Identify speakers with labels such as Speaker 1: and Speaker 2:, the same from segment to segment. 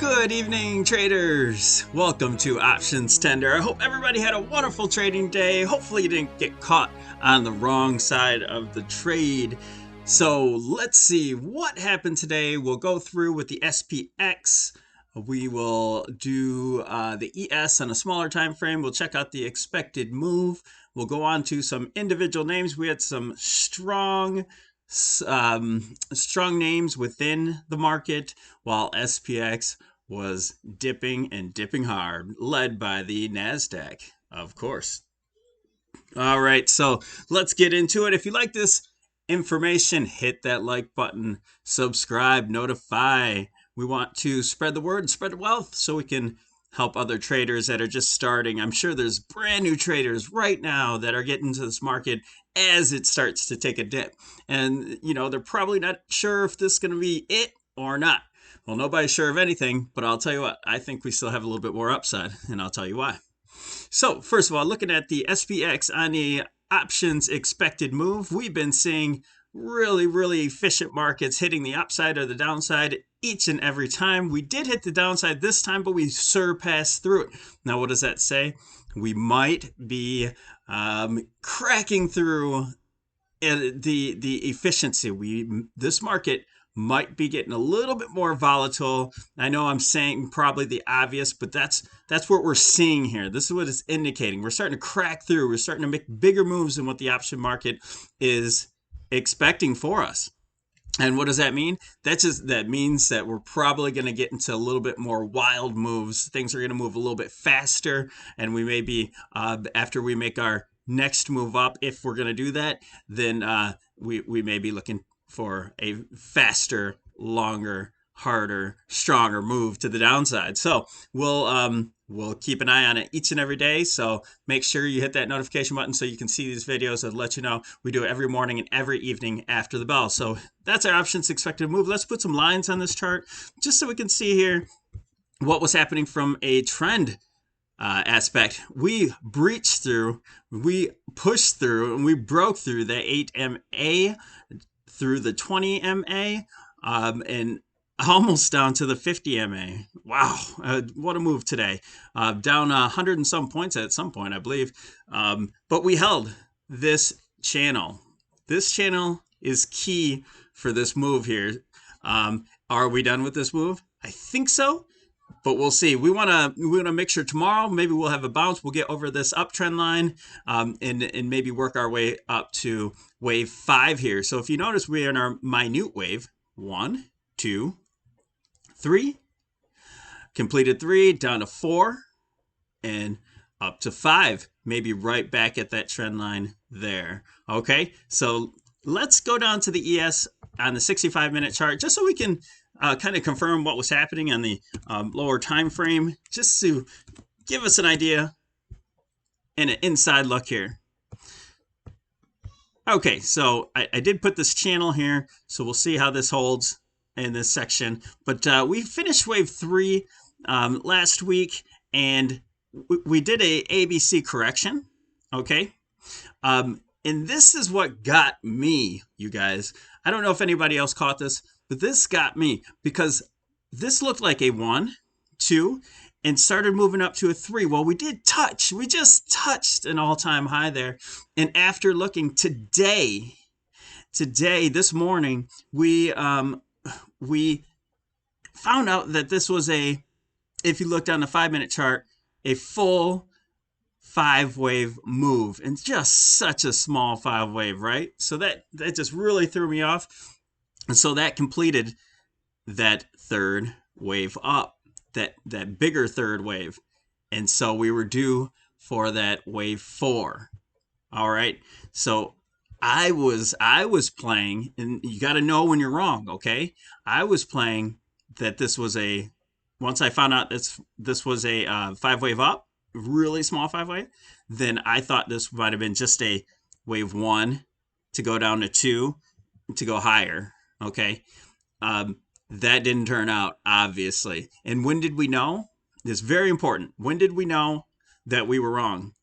Speaker 1: Good evening, traders. Welcome to Options Tender. I hope everybody had a wonderful trading day. Hopefully you didn't get caught on the wrong side of the trade. So let's see what happened today. We'll go through with the SPX. We will do the ES on a smaller time frame. We'll check out the expected move. We'll go on to some individual names. We had some strong names within the market, while SPX was dipping and dipping hard, led by the NASDAQ, of course. All right, so let's get into it. If you like this information, hit that like button, subscribe, notify. We want to spread the word and spread the wealth so we can help other traders that are just starting. I'm sure there's brand new traders right now that are getting into this market as it starts to take a dip. And, you know, they're probably not sure if this is going to be it or not. Well, nobody's sure of anything, but I'll tell you what, I think we still have a little bit more upside, and I'll tell you why. So, first of all, looking at the SPX on the options expected move, we've been seeing really efficient markets hitting the upside or the downside each and every time. We did hit the downside this time, but we surpassed through it. Now, what does that say? We might be cracking through the efficiency. This market might be getting a little bit more volatile. I know I'm saying probably the obvious, but that's what we're seeing here. This is what it's indicating. We're starting to crack through. We're starting to make bigger moves than what the option market is expecting for us. And what does that mean? That means that we're probably going to get into a little bit more wild moves. Things are going to move a little bit faster, and we may be after we make our next move up, if we're going to do that, then we may be looking for a faster, longer, harder, stronger move to the downside. So we'll keep an eye on it each and every day. So make sure you hit that notification button so you can see these videos. I'll let you know. We do it every morning and every evening after the bell. So that's our options expected move. Let's put some lines on this chart just so we can see here what was happening from a trend aspect. We breached through, we pushed through, and we broke through the 8 MA, through the 20 MA, and almost down to the 50 MA. Wow, what a move today. Down 100 and some points at some point, I believe. But we held this channel. This channel is key for this move here. Are we done with this move? I think so, but we'll see. We want to make sure tomorrow maybe we'll have a bounce. We'll get over this uptrend line and maybe work our way up to wave 5 here. So if you notice, we're in our minute wave. 1, 2, 3. Completed 3, down to 4, and up to 5. Maybe right back at that trend line there. Okay, so let's go down to the ES on the 65-minute chart just so we can kind of confirm what was happening on the lower time frame, just to give us an idea and an inside look here. Okay, so I did put this channel here, so we'll see how this holds in this section. But we finished wave 3 last week, and we did a ABC correction, okay? And this is what got me, you guys. I don't know if anybody else caught this, but this got me because this looked like a 1, 2, and started moving up to a 3. Well, we just touched an all-time high there. And after looking today, this morning, we found out that this was if you looked on the 5-minute chart, a full 5-wave move, and just such a small 5 wave, right? So that just really threw me off. And so that completed that third wave up, that bigger third wave. And so we were due for that wave 4. All right. So I was playing, and you got to know when you're wrong, okay? I was playing that this was once I found out this was a 5-wave up, really small 5-wave, then I thought this might have been just a wave 1 to go down to 2 to go higher, okay? That didn't turn out, obviously. And when did we know? It's very important. When did we know that we were wrong?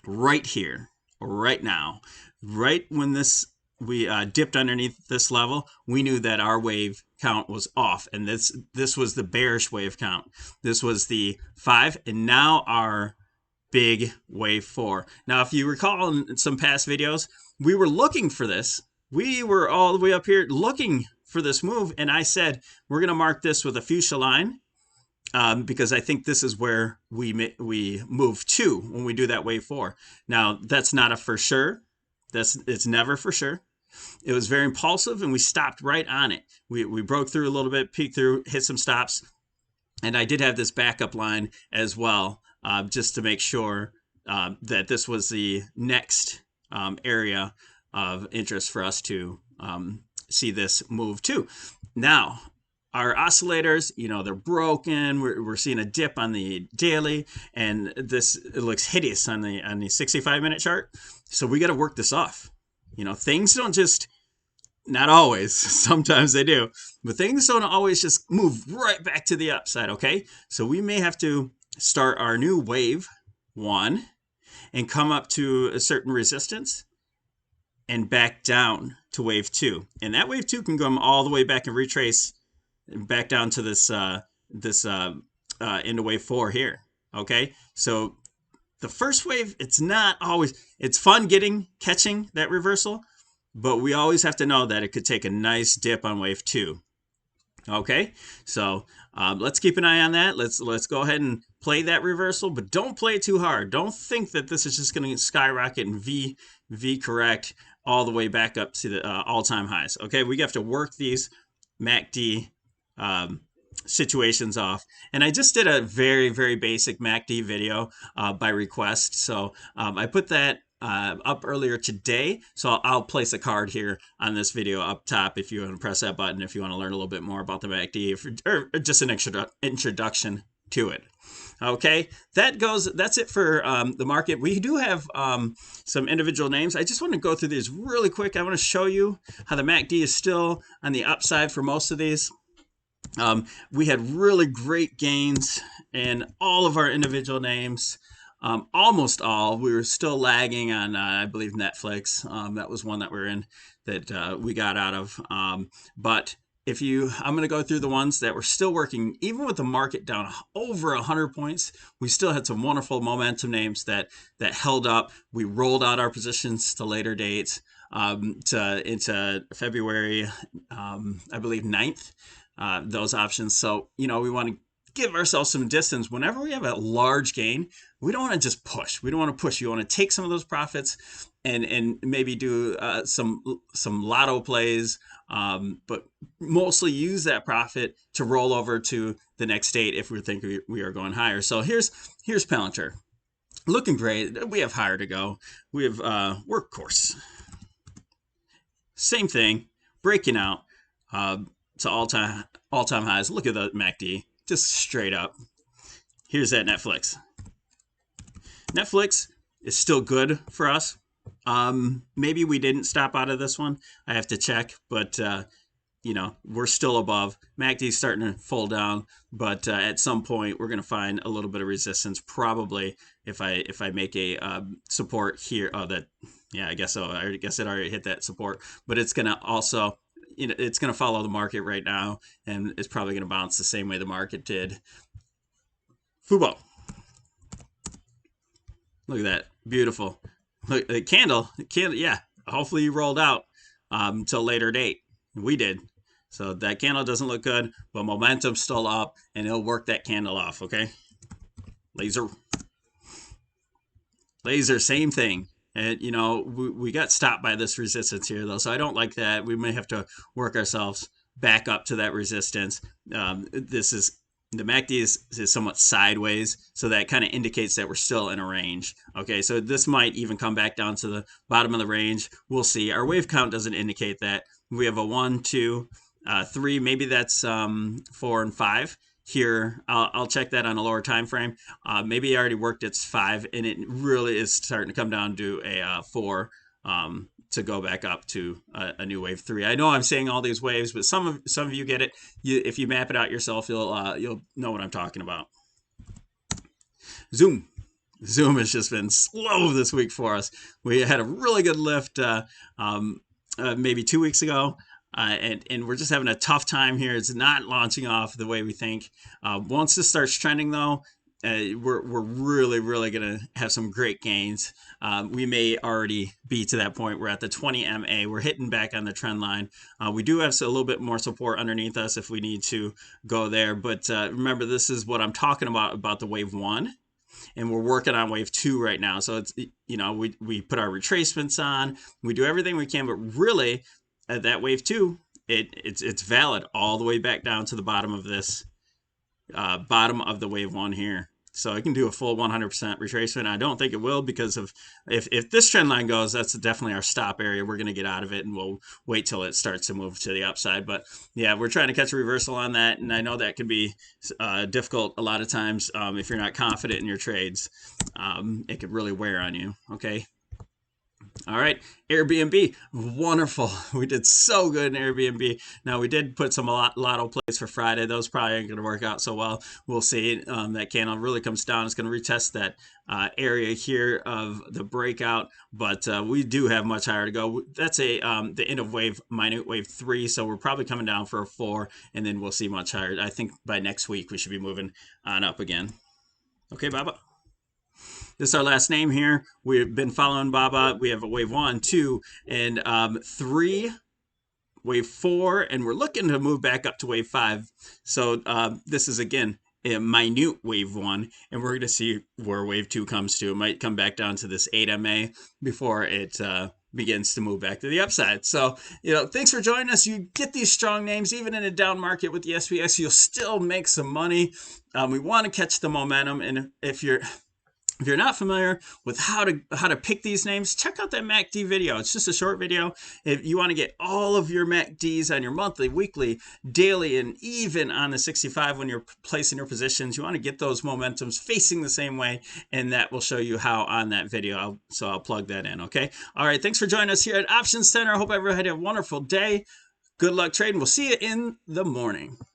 Speaker 1: Right here, right now. Right when this we dipped underneath this level, we knew that our wave count was off, and this was the bearish wave count. This was the 5, and now our big wave 4. Now, if you recall in some past videos, we were looking for this. We were all the way up here looking for this move, and I said we're going to mark this with a fuchsia line because I think this is where we move to when we do that wave 4. Now, that's not a for sure. It's never for sure. It was very impulsive, and we stopped right on it. We broke through a little bit, peeked through, hit some stops, and I did have this backup line as well, just to make sure that this was the next area of interest for us to see this move to. Now, our oscillators, they're broken. We're seeing a dip on the daily, and it looks hideous on the 65-minute chart. So we got to work this off. Things don't just, not always, sometimes they do, but things don't always just move right back to the upside, okay? So we may have to start our new wave 1 and come up to a certain resistance and back down to wave 2. And that wave 2 can come all the way back and retrace back down to this into wave 4 here, okay? So the first wave, it's not always, it's fun catching that reversal, but we always have to know that it could take a nice dip on wave 2. Okay, so let's keep an eye on that. Let's go ahead and play that reversal, but don't play it too hard. Don't think that this is just going to skyrocket and V correct all the way back up to the all-time highs. Okay, we have to work these MACD situations off, and I just did a very, very basic MACD video by request, so I put that up earlier today, so I'll place a card here on this video up top if you want to press that button if you want to learn a little bit more about the MACD or just an introduction to it. Okay, that's it for the market. We do have some individual names. I just want to go through these really quick. I want to show you how the MACD is still on the upside for most of these. We had really great gains in all of our individual names. Almost all. We were still lagging on, I believe, Netflix. That was one that we're in that we got out of. But I'm going to go through the ones that were still working, even with the market down over 100 points. We still had some wonderful momentum names that held up. We rolled out our positions to later dates into February, I believe, 9th. Those options. So, we want to give ourselves some distance. Whenever we have a large gain, we don't want to just push. We don't want to push. You want to take some of those profits and maybe do some lotto plays, but mostly use that profit to roll over to the next date if we think we are going higher. So here's pltr. Looking great. We have higher to go. We have workhorse. Same thing, breaking out to all-time highs. Look at the MACD, just straight up. Here's that Netflix. Netflix is still good for us. Maybe we didn't stop out of this one. I have to check, but we're still above. MACD is starting to fall down, but at some point we're going to find a little bit of resistance. Probably if I make a support here. I guess so. I guess it already hit that support, but it's going to also. It's going to follow the market right now, and it's probably going to bounce the same way the market did. Fubo. Look at that. Beautiful. Look, the candle, yeah. Hopefully you rolled out until later date. We did. So that candle doesn't look good, but momentum's still up, and it'll work that candle off, okay? Laser, same thing. And, we got stopped by this resistance here, though, so I don't like that. We may have to work ourselves back up to that resistance. The MACD is somewhat sideways, so that kind of indicates that we're still in a range. Okay, so this might even come back down to the bottom of the range. We'll see. Our wave count doesn't indicate that. We have a 1, 2, 3, maybe that's 4 and 5. Here, I'll check that on a lower time frame. Maybe it already worked its 5, and it really is starting to come down to a 4 to go back up to a new wave 3. I know I'm saying all these waves, but some of you get it. If you map it out yourself, you'll know what I'm talking about. Zoom has just been slow this week for us. We had a really good lift maybe 2 weeks ago. And we're just having a tough time here. It's not launching off the way we think. Once this starts trending, though, we're really gonna have some great gains. We may already be to that point. We're at the 20 MA. We're hitting back on the trend line. We do have a little bit more support underneath us if we need to go there. But remember, this is what I'm talking about the wave one, and we're working on wave two right now. So it's, we put our retracements on, we do everything we can, but really at that wave two, it's valid all the way back down to the bottom of this bottom of the wave one here. So I can do a full 100% retracement. I don't think it will, because of if this trend line goes, that's definitely our stop area. We're going to get out of it, and we'll wait till it starts to move to the upside. But yeah, we're trying to catch a reversal on that, and I know that can be difficult a lot of times if you're not confident in your trades. It could really wear on you. Okay. All right, Airbnb, wonderful. We did so good in Airbnb. Now, we did put some lotto plays for Friday. Those probably aren't going to work out so well. We'll see. That candle really comes down. It's going to retest that area here of the breakout, but we do have much higher to go. That's the end of minute wave 3, so we're probably coming down for a 4, and then we'll see much higher. I think by next week we should be moving on up again. Okay, bye-bye. This is our last name here. We've been following Baba. We have a wave 1, 2, and 3, wave 4, and we're looking to move back up to wave 5. So this is, again, a minute wave 1, and we're going to see where wave 2 comes to. It might come back down to this 8 MA before it begins to move back to the upside. So, thanks for joining us. You get these strong names, even in a down market with the SPX, you'll still make some money. We want to catch the momentum, and if you're not familiar with how to pick these names, check out that MACD video. It's just a short video. If you want to get all of your MACDs on your monthly, weekly, daily, and even on the 65 when you're placing your positions, you want to get those momentums facing the same way, and that will show you how on that video. So I'll plug that in, okay? All right, thanks for joining us here at Options Center. I hope everyone had a wonderful day. Good luck trading. We'll see you in the morning.